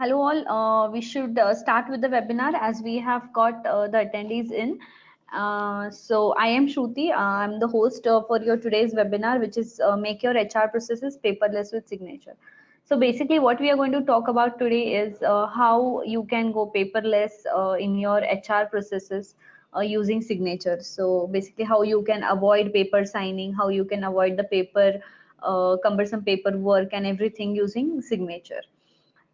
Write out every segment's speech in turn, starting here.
Hello all, we should start with the webinar as we have got the attendees in. So I am Shruti, I'm the host for your today's webinar, which is Make Your HR Processes Paperless with Signature. So basically what we are going to talk about today is how you can go paperless in your HR processes using signatures. So basically how you can avoid paper signing, how you can avoid the cumbersome paperwork and everything using signature.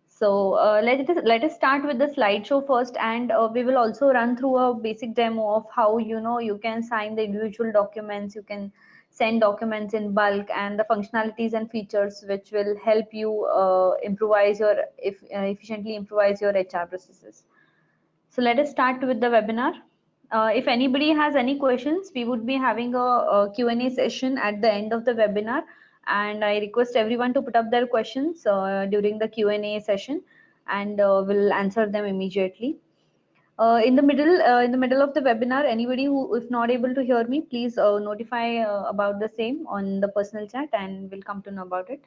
So let us start with the slideshow first, and we will also run through a basic demo of how you can sign the individual documents, you can send documents in bulk, and the functionalities and features which will help you efficiently improvise your HR processes. So let us start with the webinar. If anybody has any questions, we would be having a Q&A session at the end of the webinar, and I request everyone to put up their questions during the Q&A session, and we'll answer them immediately. In the middle of the webinar, anybody who is not able to hear me, please notify about the same on the personal chat, and we'll come to know about it.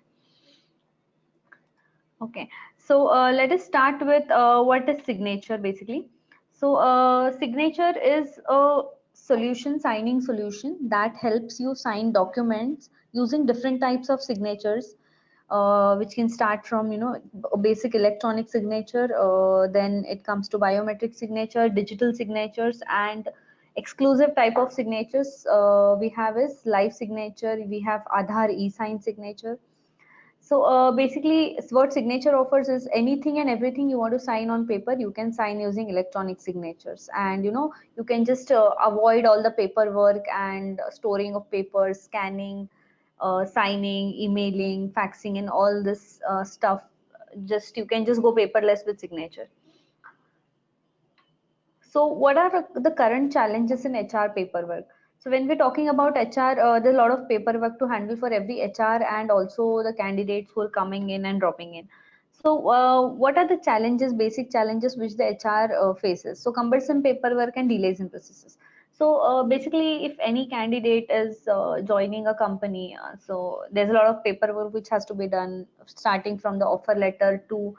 Okay, so let us start with what is signature basically. So signature is a signing solution that helps you sign documents using different types of signatures, which can start from a basic electronic signature, then it comes to biometric signature, digital signatures, and exclusive type of signatures. We have is live signature, we have Aadhaar e-sign signature. So basically, what signature offers is anything and everything you want to sign on paper, you can sign using electronic signatures. And you can just avoid all the paperwork and storing of papers, scanning, signing, emailing, faxing, and all this stuff. You can just go paperless with signature. So what are the current challenges in HR paperwork? So when we're talking about HR, there's a lot of paperwork to handle for every HR and also the candidates who are coming in and dropping in. So what are the challenges, basic challenges which the HR faces? So cumbersome paperwork and delays in processes. So basically, if any candidate is joining a company, so there's a lot of paperwork which has to be done, starting from the offer letter to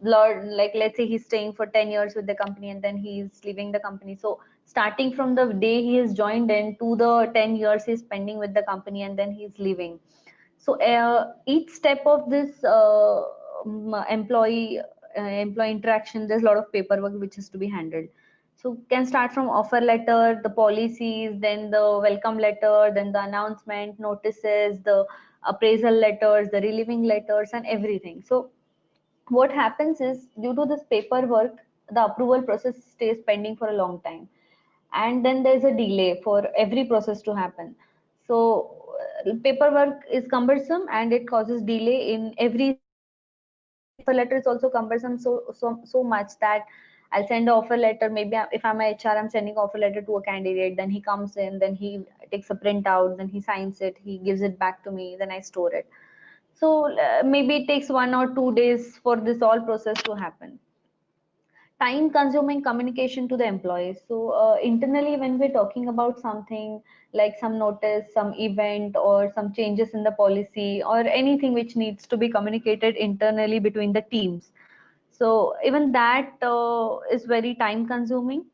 learn, like let's say he's staying for 10 years with the company and then he's leaving the company. So starting from the day he has joined in to the 10 years he's spending with the company and then he's leaving. So each step of this employee interaction, there's a lot of paperwork which has to be handled. So can start from offer letter, the policies, then the welcome letter, then the announcement notices, the appraisal letters, the relieving letters, and everything. So what happens is, due to this paperwork, the approval process stays pending for a long time, and then there's a delay for every process to happen. So paperwork is cumbersome and it causes delay in every step. And offer letter is also cumbersome so much that I'll send an offer letter. Maybe if I'm a HR, I'm sending offer letter to a candidate, then he comes in, then he takes a printout, then he signs it, he gives it back to me, then I store it. So maybe it takes 1 or 2 days for this all process to happen. Time consuming communication to the employees. So internally, when we're talking about something like some notice, some event, or some changes in the policy, or anything which needs to be communicated internally between the teams, so even that is very time consuming.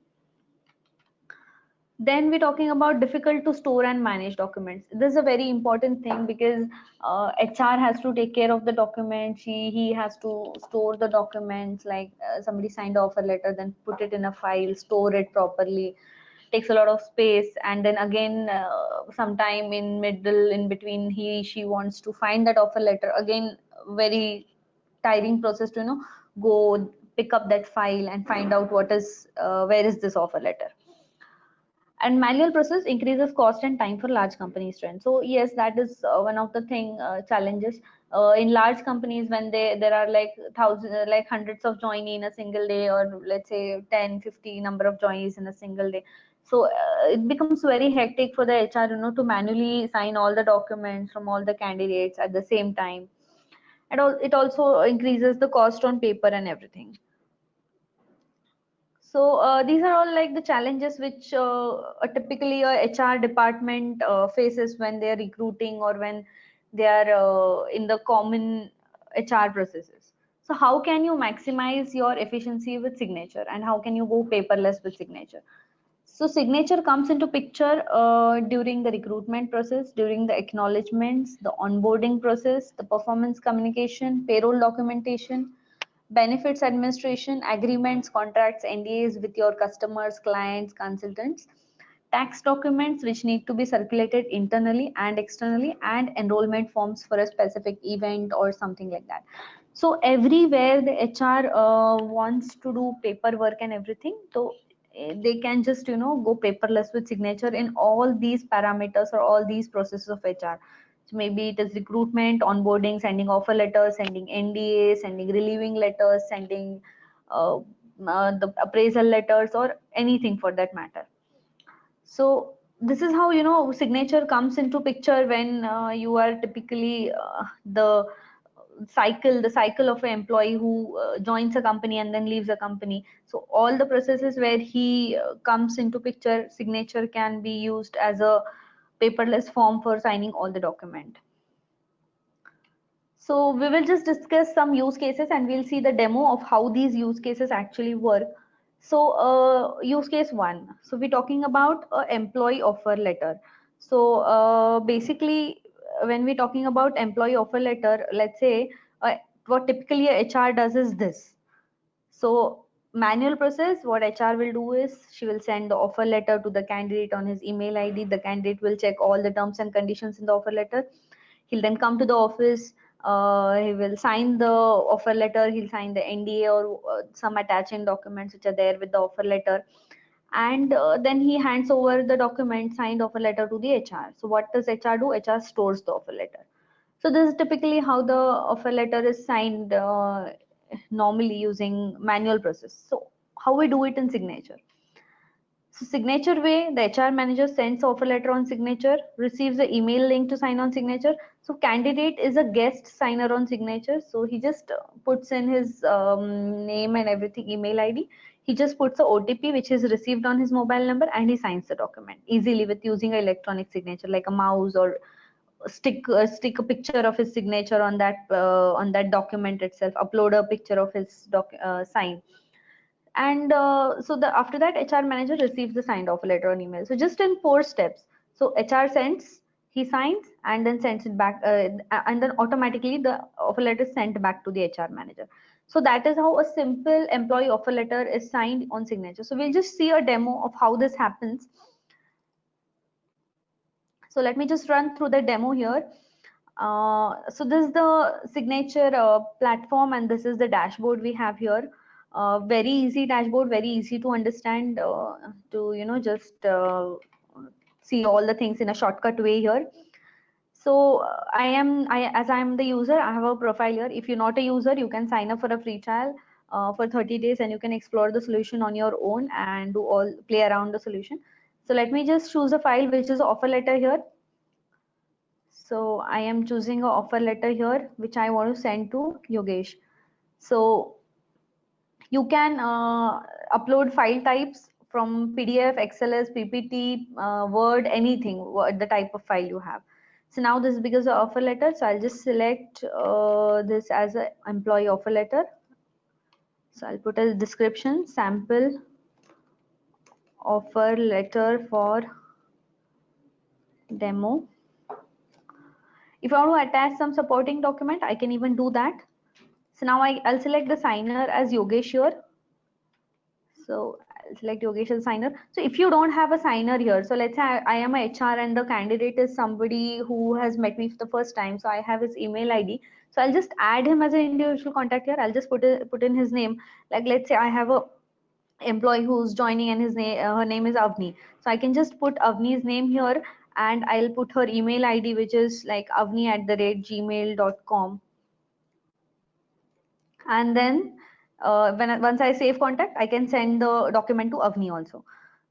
Then we're talking about difficult to store and manage documents. This is a very important thing because HR has to take care of the documents. He has to store the documents, like somebody signed offer letter, then put it in a file, store it properly. Takes a lot of space, and then again sometime in between she wants to find that offer letter again. Very tiring process to go pick up that file and find out where is this offer letter. And manual process increases cost and time for large companies trend. So yes, that is one of the challenges in large companies, when there are like thousands, like hundreds of joinees in a single day, or let's say 10-50 number of joinees in a single day. So it becomes very hectic for the HR to manually sign all the documents from all the candidates at the same time. And it also increases the cost on paper and everything. So these are all like the challenges which typically a HR department faces when they are recruiting or when they are in the common HR processes. So how can you maximize your efficiency with signature, and how can you go paperless with signature? So signature comes into picture during the recruitment process, during the acknowledgements, the onboarding process, the performance communication, payroll documentation, benefits administration, agreements, contracts, NDAs with your customers, clients, consultants, tax documents which need to be circulated internally and externally, and enrollment forms for a specific event or something like that. So everywhere the HR wants to do paperwork and everything, so they can just go paperless with signature in all these parameters or all these processes of HR. So maybe it is recruitment, onboarding, sending offer letters, sending NDA, sending relieving letters, sending uh, the appraisal letters, or anything for that matter. So this is how signature comes into picture when you are typically the cycle of an employee who joins a company and then leaves a company. So all the processes where he comes into picture, signature can be used as a paperless form for signing all the document. So we will just discuss some use cases and we'll see the demo of how these use cases actually work. So use case one. So we're talking about employee offer letter. So basically, when we're talking about employee offer letter, let's say what typically a HR does is this. So manual process, what HR will do is she will send the offer letter to the candidate on his email ID. The candidate will check all the terms and conditions in the offer letter. He'll then come to the office. He will sign the offer letter. He'll sign the NDA or some attaching documents which are there with the offer letter. And then he hands over the document, signed offer letter, to the HR. So what does HR do? HR stores the offer letter. So this is typically how the offer letter is signed normally using manual process. So how we do it in signature? So signature way, the HR manager sends offer letter on signature, receives the email link to sign on signature. So candidate is a guest signer on signature. So he just puts in his name and everything, email ID. He just puts a OTP which is received on his mobile number, and he signs the document easily with using an electronic signature like a mouse, or stick a picture of his signature on that document itself, upload a picture of his sign. And so after that, HR manager receives the signed offer letter on email. So just in 4 steps. So HR sends, he signs, and then sends it back, and then automatically the offer letter is sent back to the HR manager. So that is how a simple employee offer letter is signed on signature. So we'll just see a demo of how this happens. So let me just run through the demo here. So this is the signature platform, and this is the dashboard we have here. Very easy dashboard, very easy to understand, to just see all the things in a shortcut way here. So as I am the user, I have a profile here. If you're not a user, you can sign up for a free trial for 30 days, and you can explore the solution on your own and play around the solution. So let me just choose a file which is offer letter here. So I am choosing an offer letter here, which I want to send to Yogesh. So you can upload file types from PDF, XLS, PPT, Word, anything, the type of file you have. So now this is because of offer letter. So I'll just select this as an employee offer letter. So I'll put a description, sample offer letter for demo. If I want to attach some supporting document, I can even do that. So now I'll select the signer as Yogesh here. So I'll select Yogesh as signer. So if you don't have a signer here, so let's say I am a HR and the candidate is somebody who has met me for the first time. So I have his email ID. So I'll just add him as an individual contact here. I'll just put in his name. Like let's say I have a employee who's joining and his name, her name is Avni. So I can just put Avni's name here, and I'll put her email ID, which is like avni@gmail.com. And then once I save contact, I can send the document to Avni also.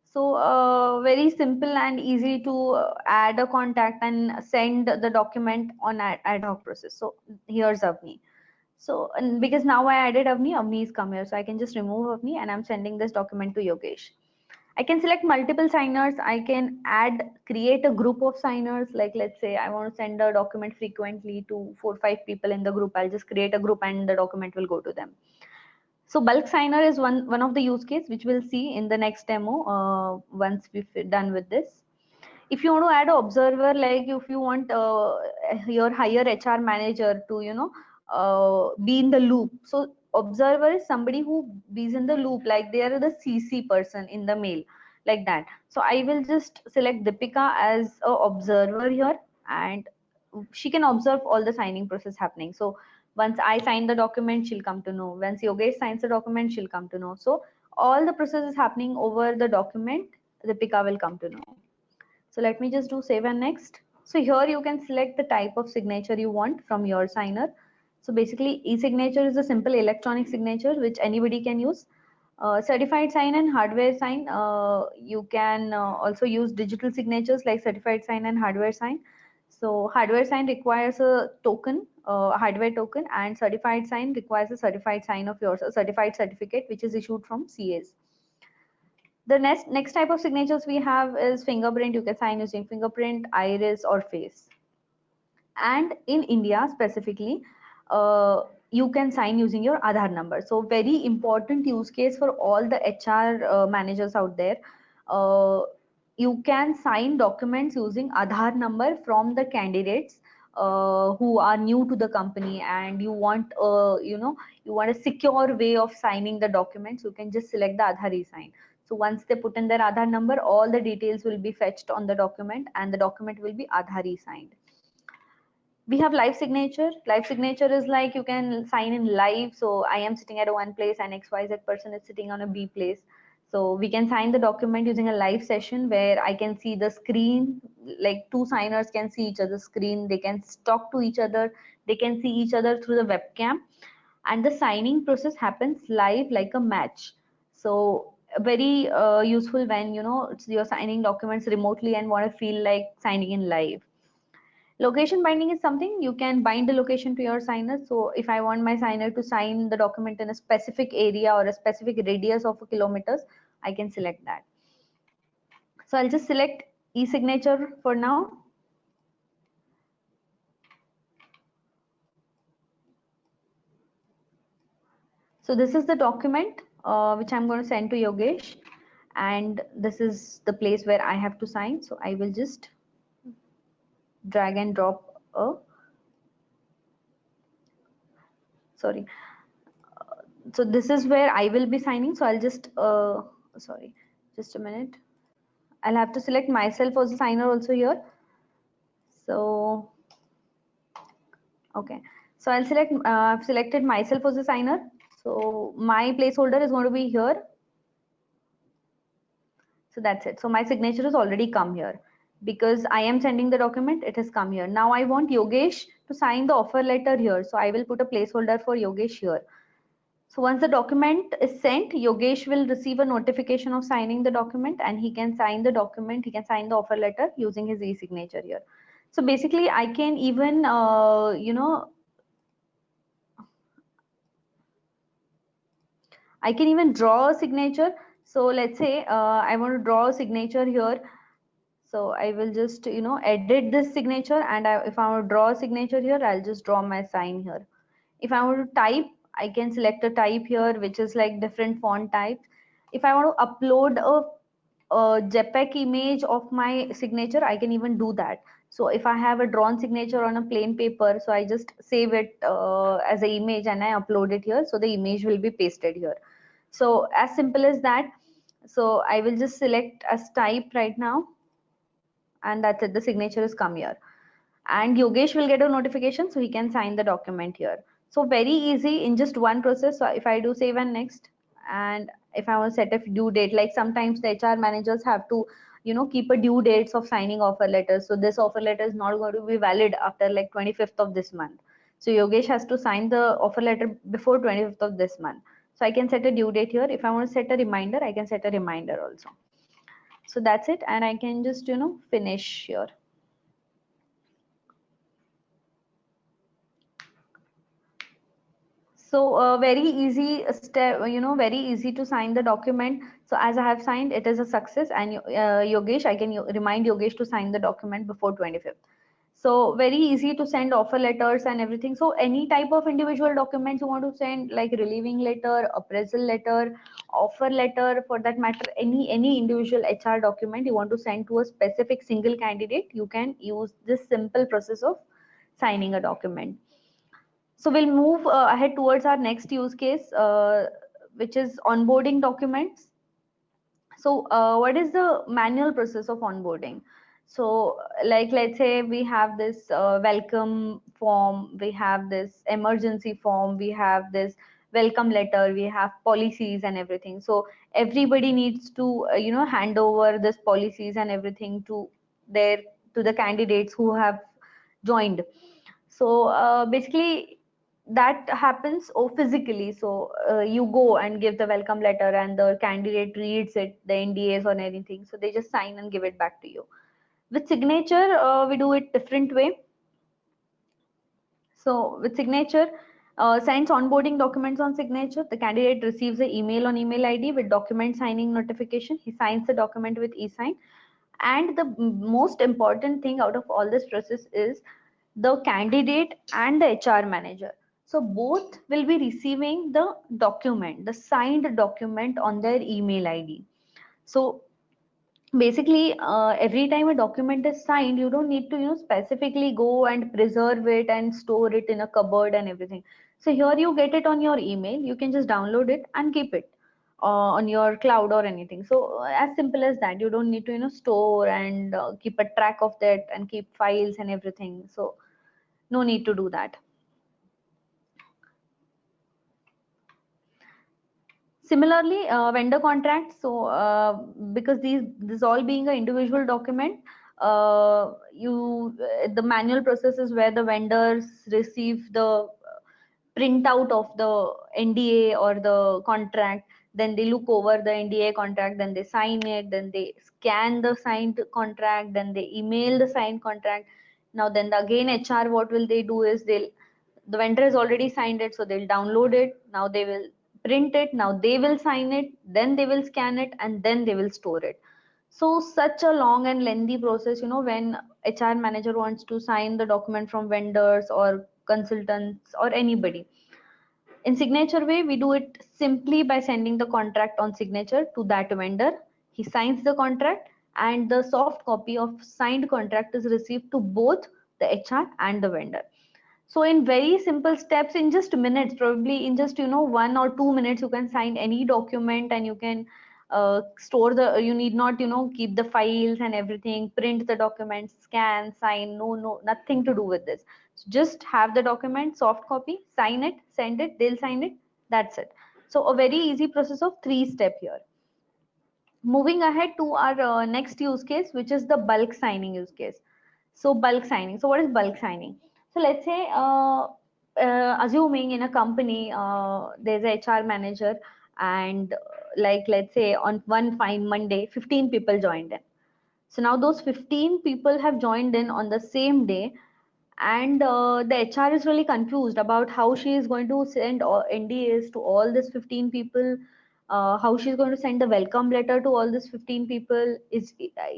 So very simple and easy to add a contact and send the document on ad hoc process. So here's Avni. So and because now I added Avni, Avni is come here, so I can just remove Avni, and I'm sending this document to Yogesh. I can select multiple signers. I can create a group of signers. Like let's say I want to send a document frequently to 4 or 5 people in the group. I'll just create a group and the document will go to them. So bulk signer is one of the use case which we'll see in the next demo once we've done with this. If you want to add an observer, like if you want your higher HR manager to be in the loop, so observer is somebody who is in the loop, like they are the CC person in the mail, like that. So I will just select Deepika as a observer here, and she can observe all the signing process happening. So once I sign the document, she'll come to know. Once Yogesh signs the document, she'll come to know. So all the process is happening over the document, Deepika will come to know. So let me just do save and next. So here you can select the type of signature you want from your signer. So basically e-signature is a simple electronic signature which anybody can use. Certified sign and hardware sign, you can also use digital signatures like certified sign and hardware sign. So hardware sign requires a token, hardware token, and certified sign requires a certified sign of yours, a certified certificate which is issued from CAs. The next type of signatures we have is fingerprint. You can sign using fingerprint, iris, or face. And in India specifically, you can sign using your Aadhaar number. So very important use case for all the HR managers out there. Uh, you can sign documents using Aadhaar number from the candidates who are new to the company, and you want you want a secure way of signing the documents. You can just select the Aadhaar e-sign. So once they put in their Aadhaar number, all the details will be fetched on the document, and the document will be Aadhaar e-signed. We have live signature. Live signature is like you can sign in live. So I am sitting at a one place and XYZ person is sitting on a B place. So we can sign the document using a live session where I can see the screen, like two signers can see each other's screen, they can talk to each other, they can see each other through the webcam, and the signing process happens live like a match. So very useful when you're signing documents remotely and want to feel like signing in live. Location binding is something you can bind the location to your signer. So if I want my signer to sign the document in a specific area or a specific radius of kilometers, I can select that. So I'll just select e-signature for now. So this is the document which I'm going to send to Yogesh, and this is the place where I have to sign. So I will just drag and drop a, sorry. So this is where I will be signing. So I'll just, sorry, just a minute. I'll have to select myself as a signer also here. So, okay. So I've selected myself as a signer. So my placeholder is going to be here. So that's it. So my signature has already come here because I am sending the document. It has come here. Now I want Yogesh to sign the offer letter here. So I will put a placeholder for Yogesh here. So once the document is sent, Yogesh will receive a notification of signing the document, and he can sign the document, he can sign the offer letter using his e-signature here. So basically I can even, I can even draw a signature. So let's say I want to draw a signature here. So I will just, edit this signature, and if I want to draw a signature here, I'll just draw my sign here. If I want to type, I can select a type here, which is like different font types. If I want to upload a JPEG image of my signature, I can even do that. So if I have a drawn signature on a plain paper, so I just save it as an image and I upload it here. So the image will be pasted here. So as simple as that. So I will just select as type right now, and that's it. The signature has come here, and Yogesh will get a notification so he can sign the document here. So very easy in just one process. So if I do save and next, and if I want to set a due date, like sometimes the HR managers have to, keep a due dates of signing offer letters. So this offer letter is not going to be valid after like 25th of this month. So Yogesh has to sign the offer letter before 25th of this month. So I can set a due date here. If I want to set a reminder, I can set a reminder also. So that's it, and I can just, finish here. So very easy step, very easy to sign the document. So as I have signed, it is a success. And Yogesh, I can remind Yogesh to sign the document before 25th. So very easy to send offer letters and everything. So any type of individual documents you want to send, like relieving letter, appraisal letter, offer letter, for that matter, any individual HR document you want to send to a specific single candidate, you can use this simple process of signing a document. So we'll move ahead towards our next use case, which is onboarding documents. So what is the manual process of onboarding? So like, let's say we have this welcome form, we have this emergency form, we have this welcome letter, we have policies and everything. So everybody needs to hand over this policies and everything to their to the candidates who have joined. So basically that happens physically. So you go and give the welcome letter and the candidate reads it, the NDAs or anything. So they just sign and give it back to you. With signature, we do it different way. So with signature, signs onboarding documents on signature. The candidate receives an email on email ID with document signing notification. He signs the document with e-sign. And the most important thing out of all this process is the candidate and the HR manager. So both will be receiving the document, the signed document on their email ID. So basically, every time a document is signed, you don't need to specifically go and preserve it and store it in a cupboard and everything. So here you get it on your email, you can just download it and keep it on your cloud or anything. So as simple as that, you don't need to store and keep a track of that and keep files and everything. So no need to do that. Similarly, vendor contracts. So because this all being an individual document, the manual process is where the vendors receive the printout of the NDA or the contract. Then they look over the NDA contract, then they sign it, then they scan the signed contract, then they email the signed contract. Now then again HR, what will they do is the vendor has already signed it, so they'll download it. Now they will print it, now they will sign it, then they will scan it, and then they will store it. So such a long and lengthy process, when HR manager wants to sign the document from vendors or consultants or anybody. In signature way, we do it simply by sending the contract on signature to that vendor. He signs the contract, and the soft copy of signed contract is received to both the HR and the vendor. So in very simple steps, in just minutes, probably in just 1 or 2 minutes, you can sign any document, and you can store the. You need not keep the files and everything, print the document, scan, sign. No, nothing to do with this. So just have the document, soft copy, sign it, send it. They'll sign it. That's it. So a very easy process of 3 step here. Moving ahead to our next use case, which is the bulk signing use case. So bulk signing. So what is bulk signing? So let's say, assuming in a company, there's a HR manager, and like, let's say on one fine Monday, 15 people joined in. So now those 15 people have joined in on the same day, and the HR is really confused about how she is going to send NDAs to all these 15 people, how she's going to send the welcome letter to all these 15 people. Is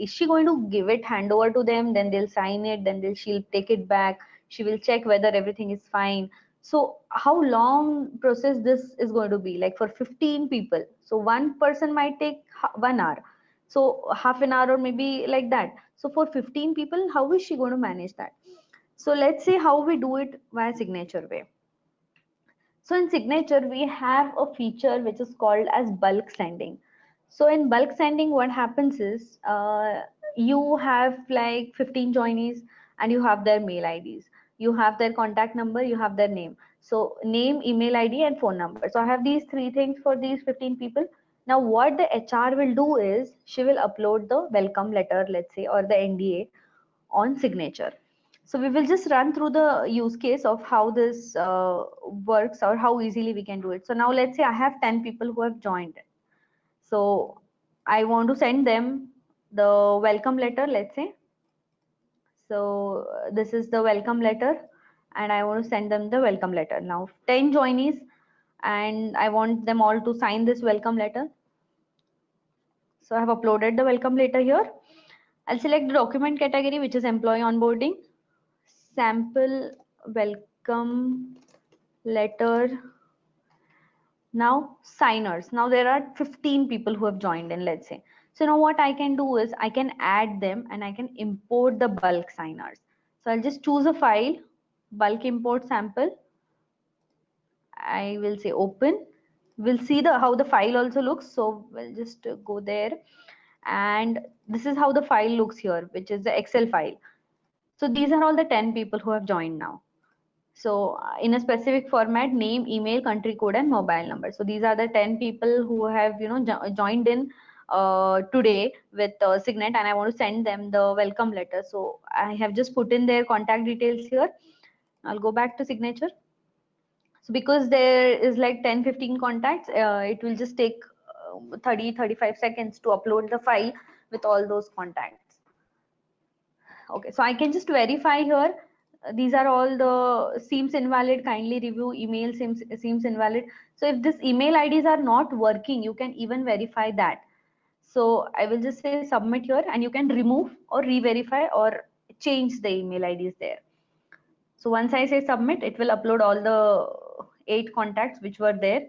she going to give it hand over to them, then they'll sign it, then she'll take it back, she will check whether everything is fine. So how long process this is going to be, like for 15 people? So one person might take 1 hour, so half an hour or maybe like that. So for 15 people, how is she going to manage that? So let's see how we do it via signature way. So in signature, we have a feature which is called as bulk sending. So in bulk sending, what happens is, you have like 15 joinees, and you have their mail IDs. You have their contact number, you have their name. So name, email ID, and phone number. So I have these 3 things for these 15 people. Now what the HR will do is, she will upload the welcome letter, let's say, or the NDA on signature. So we will just run through the use case of how this works, or how easily we can do it. So now let's say I have 10 people who have joined. So I want to send them the welcome letter, let's say. So this is the welcome letter, and I want to send them the welcome letter. Now 10 joinees. and I want them all to sign this welcome letter. So I have uploaded the welcome letter here. I'll select the document category, which is employee onboarding, sample welcome letter. Now signers. Now there are 15 people who have joined in, let's say. So now what I can do is I can add them and I can import the bulk signers. So I'll just choose a file, bulk import sample. I will say open. We'll see the how the file also looks. So we'll just go there, and this is how the file looks here, which is the Excel file. So these are all the 10 people who have joined now. So in a specific format, name, email, country code, and mobile number. So these are the 10 people who have joined in today with Signet, and I want to send them the welcome letter. So I have just put in their contact details here. I'll go back to signature. So because there is like 10-15 contacts, it will just take 30-35 seconds to upload the file with all those contacts. Okay, so I can just verify here. These are all the seems invalid, kindly review, email seems invalid. So if this email IDs are not working, you can even verify that. So I will just say submit here, and you can remove or re-verify or change the email IDs there. So once I say submit, it will upload all the 8 contacts which were there.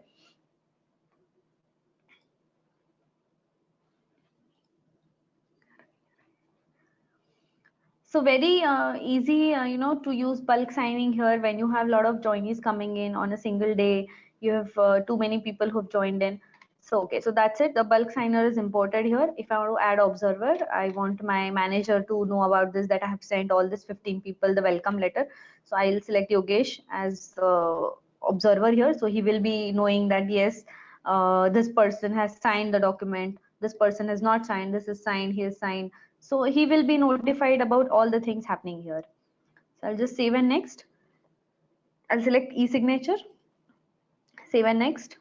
So very easy, to use bulk signing here when you have a lot of joinees coming in on a single day. You have too many people who have joined in. So okay, so that's it. The bulk signer is imported here. If I want to add observer, I want my manager to know about this, that I have sent all this 15 people the welcome letter. So I'll select Yogesh as observer here. So he will be knowing that yes, this person has signed the document. This person has not signed. This is signed. He has signed. So he will be notified about all the things happening here. So I'll just save and next. I'll select e-signature, save and next.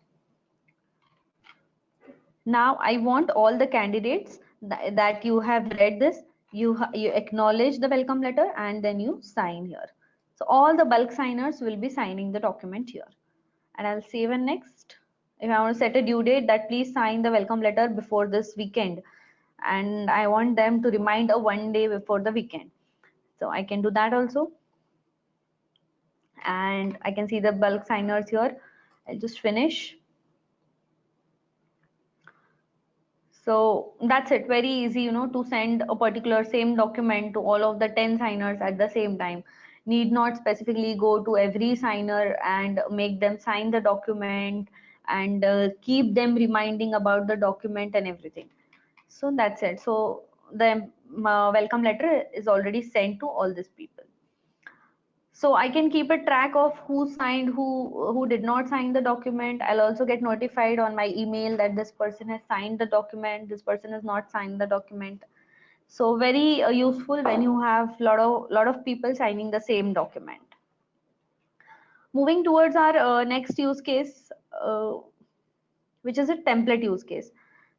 Now I want all the candidates that you have read this, you acknowledge the welcome letter and then you sign here. So all the bulk signers will be signing the document here. And I'll save and next. If I want to set a due date that please sign the welcome letter before this weekend, and I want them to remind a 1 day before the weekend. So I can do that also. And I can see the bulk signers here. I'll just finish. So that's it. Very easy, to send a particular same document to all of the 10 signers at the same time. Need not specifically go to every signer and make them sign the document and keep them reminding about the document and everything. So that's it. So the welcome letter is already sent to all these people. So I can keep a track of who signed, who did not sign the document. I'll also get notified on my email that this person has signed the document, this person has not signed the document. So very useful when you have lot of people signing the same document. Moving towards our next use case, which is a template use case.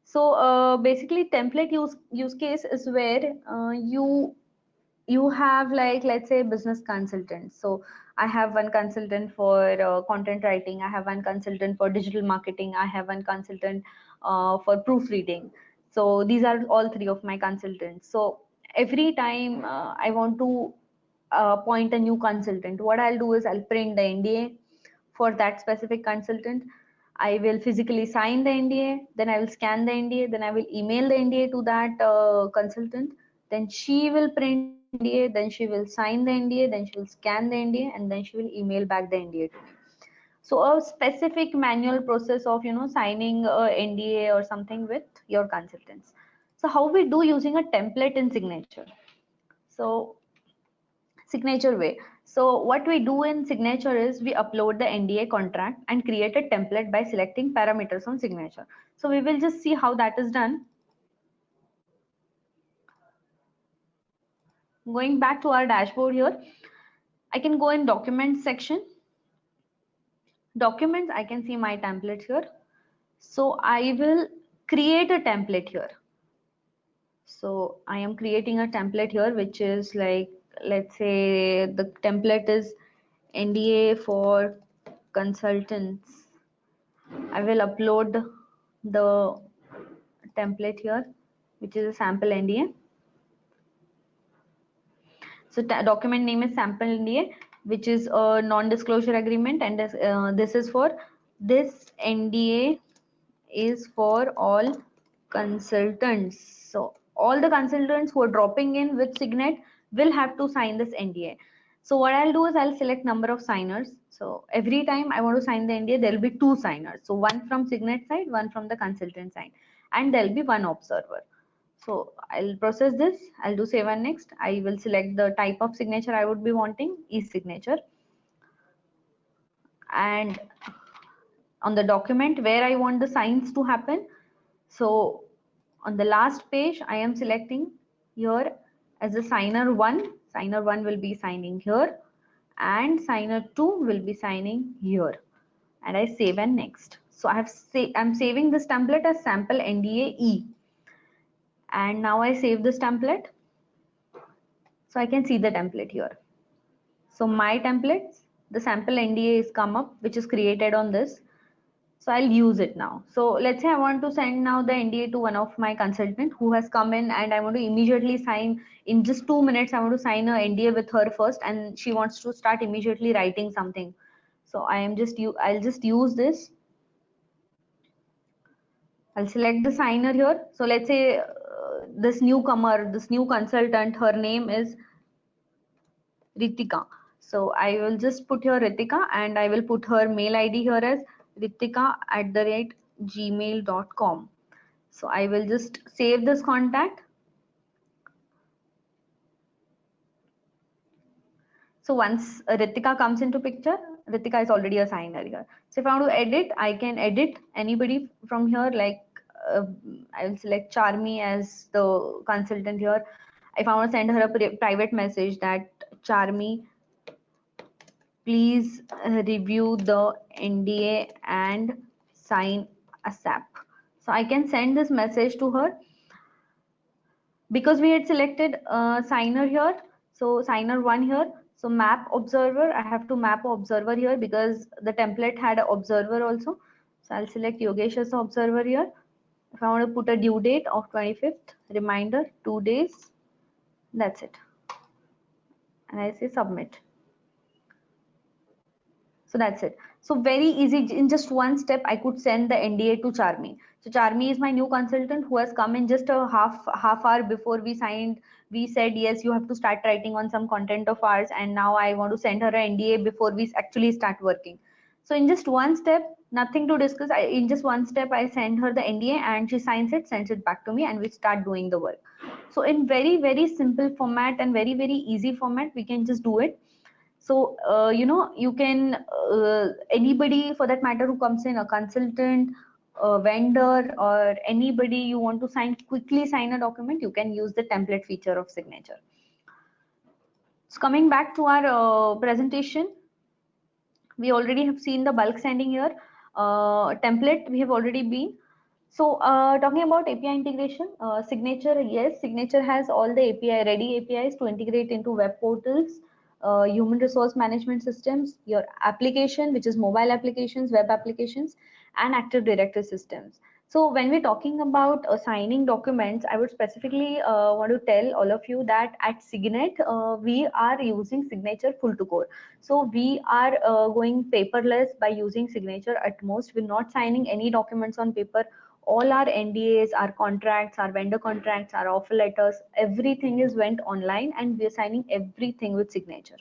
So basically template use case is where you have, like, let's say business consultants. So I have one consultant for content writing, I have one consultant for digital marketing, I have one consultant for proofreading. So these are all 3 of my consultants. So every time I want to appoint a new consultant, what I'll do is I'll print the NDA for that specific consultant. I will physically sign the NDA, then I will scan the NDA, then I will email the NDA to that consultant. Then she will print the NDA, then she will sign the NDA, then she will scan the NDA, and then she will email back the NDA to me. So a specific manual process of signing a NDA or something with your consultants. So how we do using a template in signature. So signature way. So what we do in signature is we upload the NDA contract and create a template by selecting parameters on signature. So we will just see how that is done. Going back to our dashboard here, I can go in documents section. Documents, I can see my template here. So I will create a template here. So I am creating a template here, which is like, let's say the template is NDA for consultants. I will upload the template here, which is a sample NDA. So document name is sample NDA, which is a non-disclosure agreement, and this is for this NDA is for all consultants. So all the consultants who are dropping in with Signet will have to sign this NDA. So what I'll do is I'll select number of signers. So every time I want to sign the NDA, there will be two signers. So one from Signet side, one from the consultant side, and there will be one observer. So I'll process this. I'll do save and next. I will select the type of signature I would be wanting, e-signature, and on the document where I want the signs to happen. So on the last page, I am selecting here as a signer 1. Signer 1 will be signing here, and signer 2 will be signing here, and I save and next. So I'm saving this template as sample NDA E, and now I save this template. So I can see the template here. So my templates, the sample NDA is come up, which is created on this. So I'll use it now. So let's say I want to send now the NDA to one of my consultant who has come in, and I want to immediately sign in just 2 minutes. I want to sign a NDA with her first, and she wants to start immediately writing something. So I'll just use this. I'll select the signer here. So let's say this newcomer, this new consultant, her name is Ritika. So I will just put here Ritika, and I will put her mail ID here as ritika@gmail.com. So I will just save this contact. So once Ritika comes into picture, Ritika is already a signer here. So if I want to edit, I can edit anybody from here. Like I will select Charmi as the consultant here. If I want to send her a private message that Charmi, please review the NDA and sign ASAP. So I can send this message to her. Because we had selected signer here, so signer 1 here. So map observer, I have to map observer here because the template had an observer also. So I'll select Yogesh as observer here. If I want to put a due date of 25th, reminder 2 days, that's it. And I say submit. So that's it. So very easy. In just one step, I could send the NDA to Charmi. So Charmi is my new consultant who has come in just a half hour before we signed. We said, yes, you have to start writing on some content of ours. And now I want to send her an NDA before we actually start working. So in just one step, nothing to discuss. In just one step, I send her the NDA and she signs it, sends it back to me, and we start doing the work. So in very, very simple format and very, very easy format, we can just do it. So you can anybody for that matter who comes in, a consultant, a vendor, or anybody you want to quickly sign a document, you can use the template feature of signature. So coming back to our presentation, we already have seen the bulk sending here. Template we have already been. So talking about API integration, Signature, yes, Signature has all the ready APIs to integrate into web portals, human resource management systems, your application, which is mobile applications, web applications, and Active Directory systems. So when we're talking about signing documents, I would specifically want to tell all of you that at Signet, we are using Signature full to core. So we are going paperless by using Signature at most. We're not signing any documents on paper. All our NDAs, our contracts, our vendor contracts, our offer letters, everything is went online, and we're signing everything with Signature.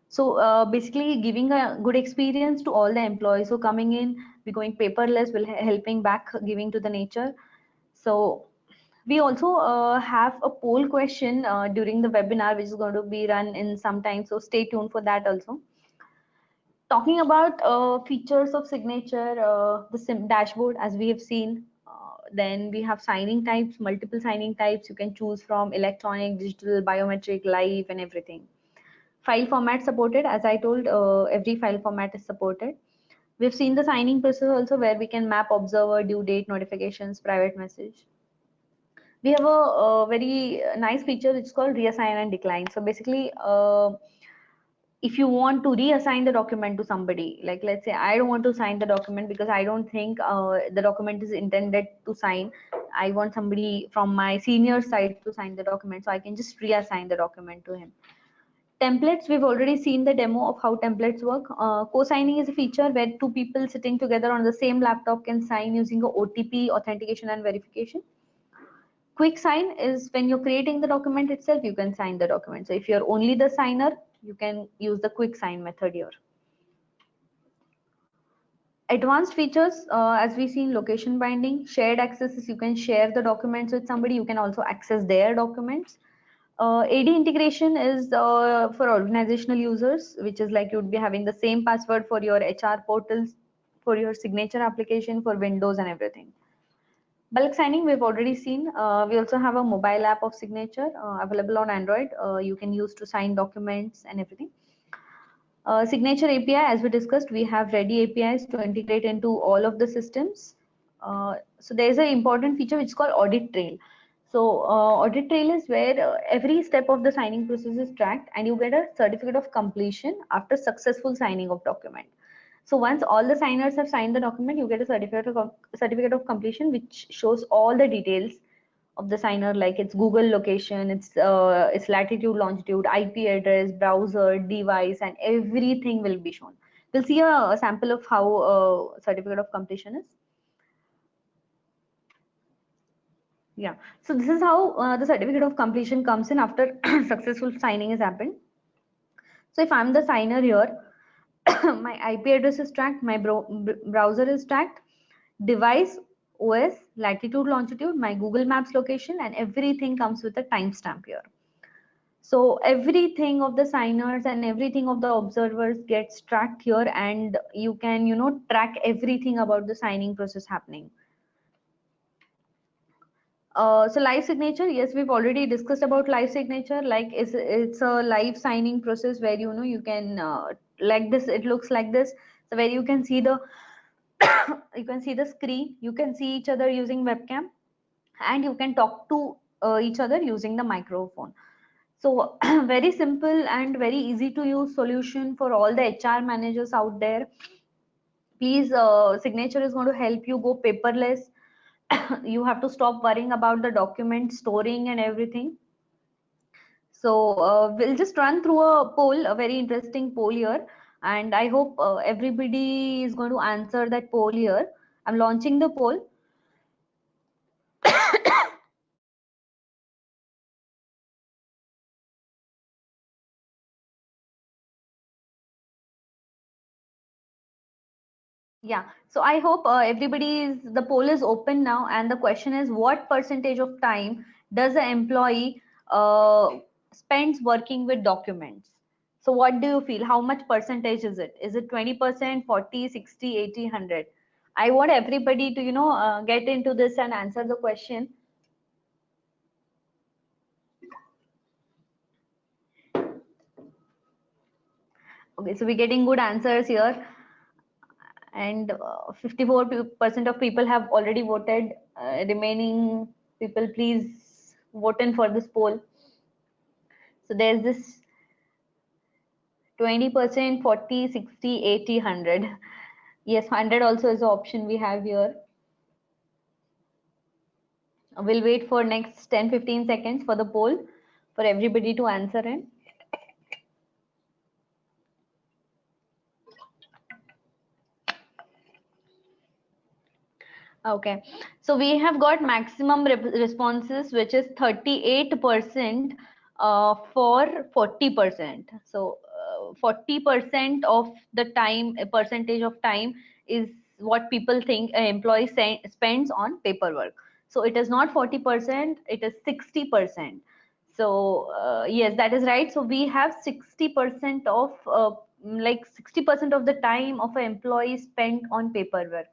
So basically giving a good experience to all the employees who coming in. We're going paperless, will helping back giving to the nature. So we also have a poll question during the webinar, which is going to be run in some time. So stay tuned for that also. Talking about features of Signature, the dashboard, as we have seen, then we have signing types, multiple signing types. You can choose from electronic, digital, biometric, live, and everything. File format supported. As I told, every file format is supported. We've seen the signing process also, where we can map observer, due date, notifications, private message. We have a very nice feature which is called reassign and decline. So basically, if you want to reassign the document to somebody, like let's say I don't want to sign the document because I don't think the document is intended to sign. I want somebody from my senior side to sign the document, so I can just reassign the document to him. Templates, we've already seen the demo of how templates work. Co-signing is a feature where two people sitting together on the same laptop can sign using a OTP authentication and verification. Quick sign is when you're creating the document itself, you can sign the document. So if you're only the signer, you can use the quick sign method here. Advanced features, as we see in location binding, shared accesses, you can share the documents with somebody, you can also access their documents. AD integration is for organizational users, which is like you'd be having the same password for your HR portals, for your signature application, for Windows and everything. Bulk signing, we've already seen. We also have a mobile app of signature available on Android. You can use to sign documents and everything. Signature API, as we discussed, we have ready APIs to integrate into all of the systems. So there's an important feature which is called audit trail. So audit trail is where every step of the signing process is tracked and you get a certificate of completion after successful signing of document. So once all the signers have signed the document, you get a certificate of completion which shows all the details of the signer, like its Google location, its latitude, longitude, IP address, browser, device, and everything will be shown. We'll see a sample of how certificate of completion is. Yeah, so this is how the certificate of completion comes in after successful signing has happened. So if I'm the signer here, my IP address is tracked, my browser is tracked, device, OS, latitude, longitude, my Google Maps location, and everything comes with a timestamp here. So everything of the signers and everything of the observers gets tracked here, and you can, track everything about the signing process happening. So live signature, yes, we've already discussed about live signature. Like it's a live signing process where you can like this. It looks like this. So where you can see the you can see the screen. You can see each other using webcam, and you can talk to each other using the microphone. So very simple and very easy to use solution for all the HR managers out there. Please, signature is going to help you go paperless. You have to stop worrying about the document storing and everything. So we'll just run through a poll, a very interesting poll here, and I hope everybody is going to answer that poll here. I'm launching the poll. Yeah, so I hope the poll is open now, and the question is, what percentage of time does an employee spends working with documents? So what do you feel? How much percentage is it? Is it 20%, 40, 60, 80, 100? I want everybody to, get into this and answer the question. Okay, so we're getting good answers here, and 54% of people have already voted. Remaining people, please vote in for this poll. So there's this 20%, 40, 60, 80, 100. Yes, 100 also is an option we have here. We'll wait for next 10-15 seconds for the poll for everybody to answer in. Okay, so we have got maximum responses, which is 38% for 40%. So 40% of the time, a percentage of time is what people think an employee spends on paperwork. So it is not 40%, it is 60%. So yes, that is right. So we have 60% of like 60% of the time of an employee spent on paperwork.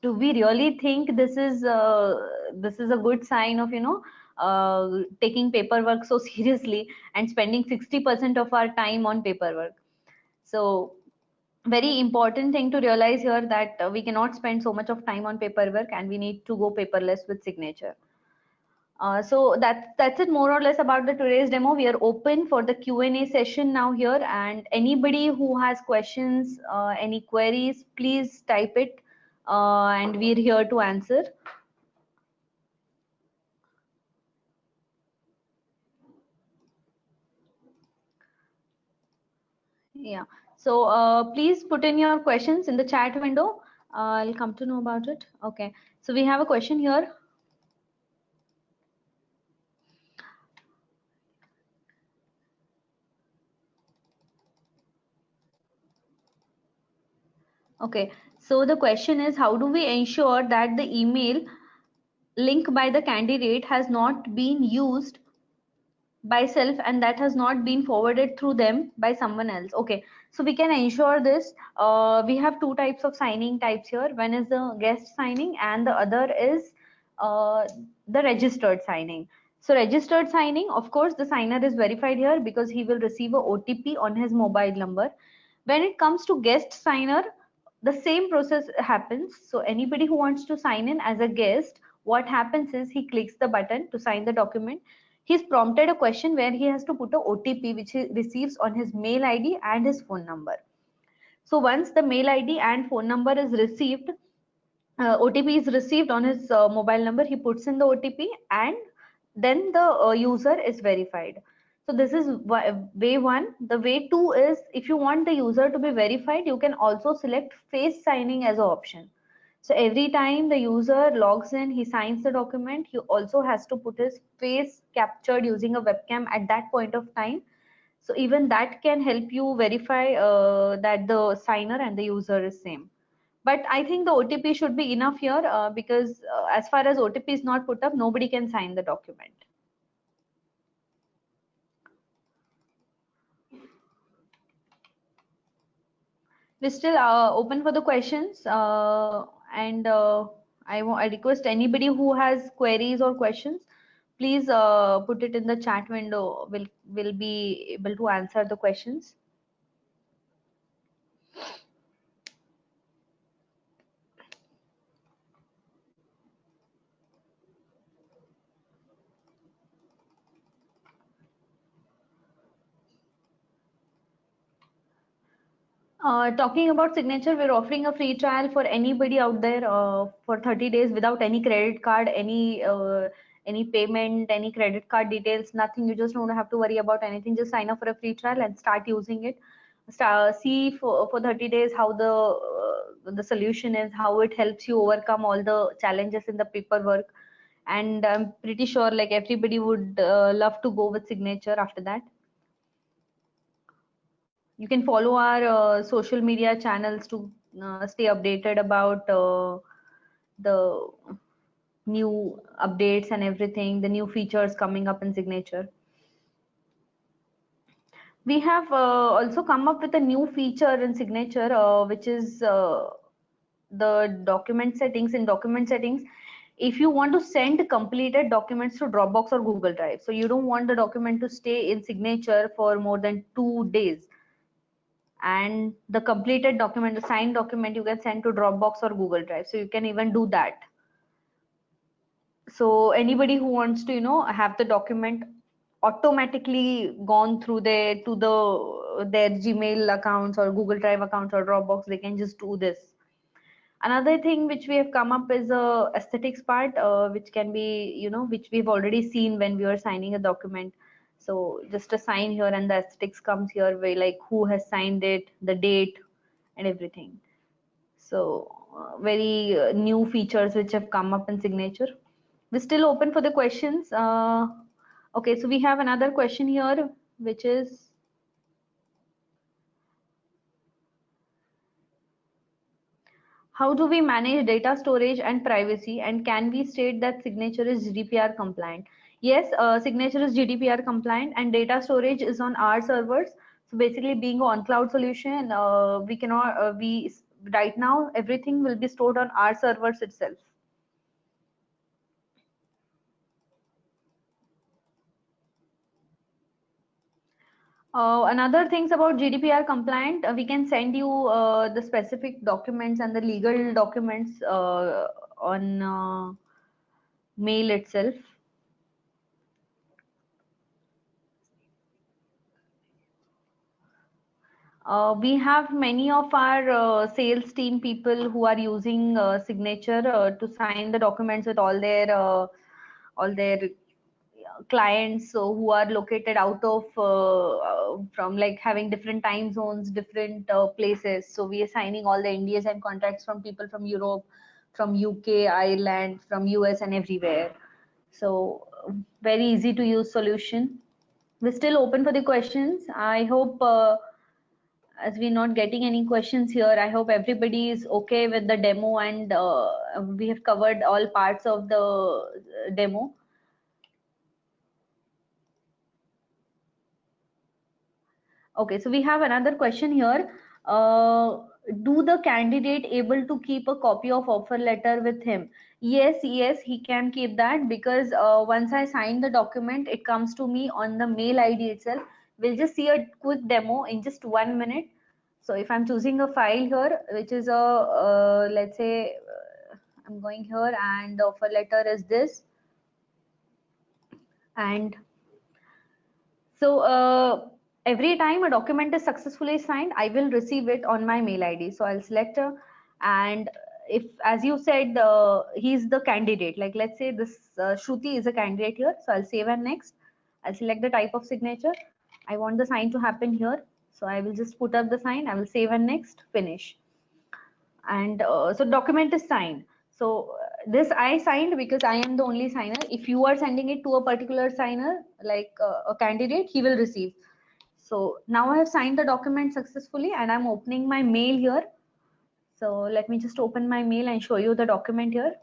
Do we really think this is a good sign of taking paperwork so seriously and spending 60% of our time on paperwork? So very important thing to realize here that we cannot spend so much of time on paperwork, and we need to go paperless with signature. So that's it more or less about the today's demo. We are open for the Q&A session now here, and anybody who has questions, any queries, please type it, and we're here to answer. Yeah. So please put in your questions in the chat window. I'll come to know about it. Okay. So we have a question here. Okay, so the question is, how do we ensure that the email link by the candidate has not been used by self and that has not been forwarded through them by someone else? Okay, so we can ensure this. We have two types of signing types here. One is the guest signing and the other is uh, the registered signing. So registered signing, of course, the signer is verified here because he will receive a OTP on his mobile number. When it comes to guest signer, the same process happens. So anybody who wants to sign in as a guest, what happens is he clicks the button to sign the document. He's prompted a question where he has to put a OTP which he receives on his mail ID and his phone number. So once the mail ID and phone number is received, OTP is received on his mobile number, he puts in the OTP and then the user is verified. So this is way one. The way two is, if you want the user to be verified, you can also select face signing as an option. So every time the user logs in, he signs the document, he also has to put his face captured using a webcam at that point of time. So even that can help you verify that the signer and the user is same. But I think the OTP should be enough here because as far as OTP is not put up, nobody can sign the document. We're still open for the questions, and I request anybody who has queries or questions, please put it in the chat window. We'll be able to answer the questions. Talking about signature, we're offering a free trial for anybody out there for 30 days without any credit card, any payment, any credit card details, nothing. You just don't have to worry about anything. Just sign up for a free trial and start using it. See for 30 days how the solution is, how it helps you overcome all the challenges in the paperwork. And I'm pretty sure like everybody would love to go with signature after that. You can follow our social media channels to stay updated about the new updates and everything, the new features coming up in signature. We have also come up with a new feature in signature, which is the document settings. In document settings, if you want to send completed documents to Dropbox or Google Drive, so you don't want the document to stay in signature for more than 2 days, and the completed document, the signed document, you can send to Dropbox or Google Drive. So you can even do that. So anybody who wants to, have the document automatically gone through their Gmail accounts or Google Drive accounts or Dropbox, they can just do this. Another thing which we have come up is a aesthetics part, which can be, which we've already seen when we were signing a document. So just a sign here and the aesthetics comes here, where like who has signed it, the date, and everything. So very new features which have come up in signature. We're still open for the questions. Okay, so we have another question here, which is, how do we manage data storage and privacy, and can we state that signature is GDPR compliant? Yes, signature is GDPR compliant and data storage is on our servers. So basically being on cloud solution, we cannot, right now, everything will be stored on our servers itself. Another things about GDPR compliant, we can send you the specific documents and the legal documents on mail itself. We have many of our sales team people who are using signature to sign the documents with all their clients, so who are located out of from like having different time zones, different places. So we are signing all the NDAs and contracts from people from Europe, from UK, Ireland, from US, and everywhere. So very easy to use solution. We're still open for the questions. I hope, as we're not getting any questions here, I hope everybody is okay with the demo, and we have covered all parts of the demo. Okay, so we have another question here. Do the candidate able to keep a copy of offer letter with him? Yes, yes, he can keep that, because once I sign the document, it comes to me on the mail ID itself. We'll just see a quick demo in just 1 minute. So if I'm choosing a file here, which is a, let's say, I'm going here and the offer letter is this. And so every time a document is successfully signed, I will receive it on my mail ID. So I'll select and if, as you said, he's the candidate, like let's say this Shruti is a candidate here. So I'll save and next. I'll select the type of signature. I want the sign to happen here. So I will just put up the sign. I will save and next, finish. And so document is signed. So this I signed because I am the only signer. If you are sending it to a particular signer, like a candidate, he will receive. So now I have signed the document successfully, and I'm opening my mail here. So let me just open my mail and show you the document here.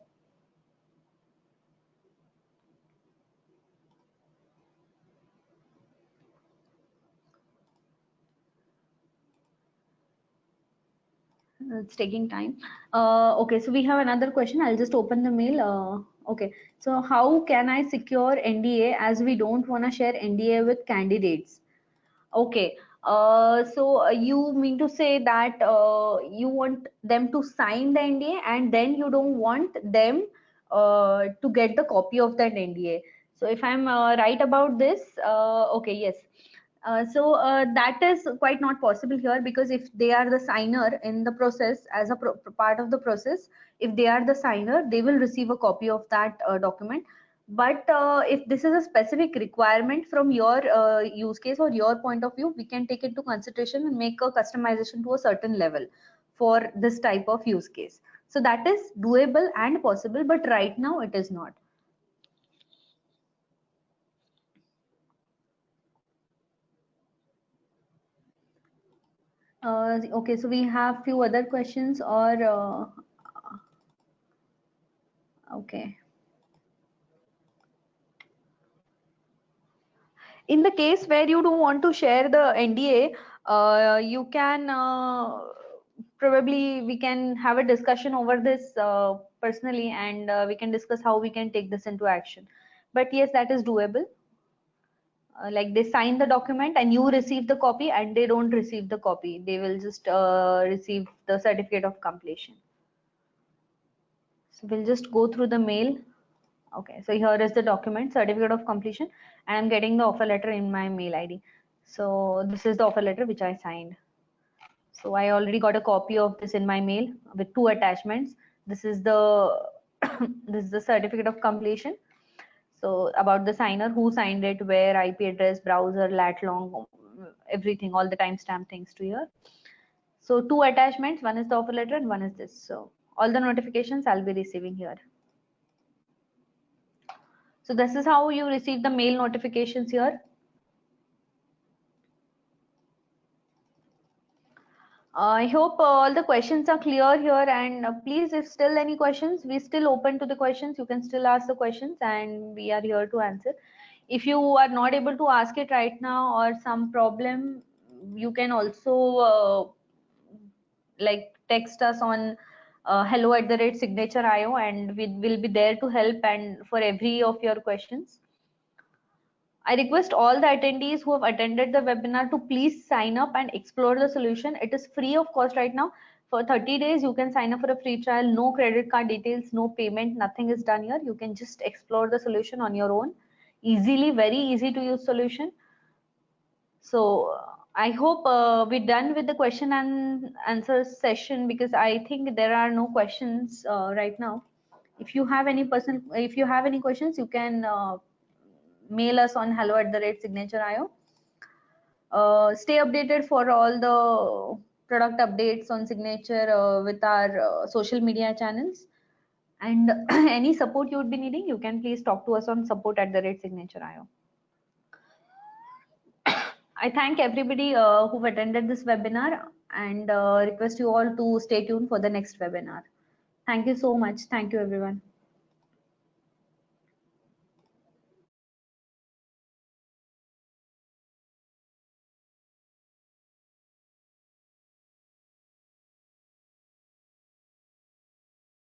It's taking time. Okay, so we have another question. I'll just open the mail. Okay, so how can I secure NDA, as we don't want to share NDA with candidates? Okay, so you mean to say that you want them to sign the NDA, and then you don't want them to get the copy of that NDA. So if I'm right about this, okay, yes. So that is quite not possible here, because if they are the signer in the process, as a part of the process, if they are the signer, they will receive a copy of that document. But if this is a specific requirement from your use case or your point of view, we can take it to consideration and make a customization to a certain level for this type of use case. So that is doable and possible, but right now it is not. Okay, so we have few other questions, or okay. In the case where you don't want to share the NDA, you can probably, we can have a discussion over this personally, and we can discuss how we can take this into action. But yes, that is doable. Like they sign the document and you receive the copy, and they don't receive the copy. They will just receive the certificate of completion. So we'll just go through the mail. Okay, so here is the document, certificate of completion, and I'm getting the offer letter in my mail ID. So this is the offer letter which I signed. So I already got a copy of this in my mail with 2 attachments. This is the this is the certificate of completion. So about the signer, who signed it, where, IP address, browser, lat long, everything, all the timestamp things to here. So 2 attachments, one is the offer letter and one is this. So all the notifications I'll be receiving here. So this is how you receive the mail notifications here. I hope all the questions are clear here, and please, if still any questions, we're still open to the questions. You can still ask the questions and we are here to answer. If you are not able to ask it right now or some problem, you can also like text us on hello@signature.io, and we will be there to help and for every of your questions. I request all the attendees who have attended the webinar to please sign up and explore the solution. It is free of cost right now. For 30 days, you can sign up for a free trial, no credit card details, no payment, nothing is done here. You can just explore the solution on your own. Easily, very easy to use solution. So I hope we're done with the question and answer session, because I think there are no questions right now. If you have any if you have any questions, you can mail us on hello@signature.io. Stay updated for all the product updates on Signature with our social media channels. And any support you would be needing, you can please talk to us on support@signature.io. I thank everybody who've attended this webinar, and request you all to stay tuned for the next webinar. Thank you so much. Thank you, everyone.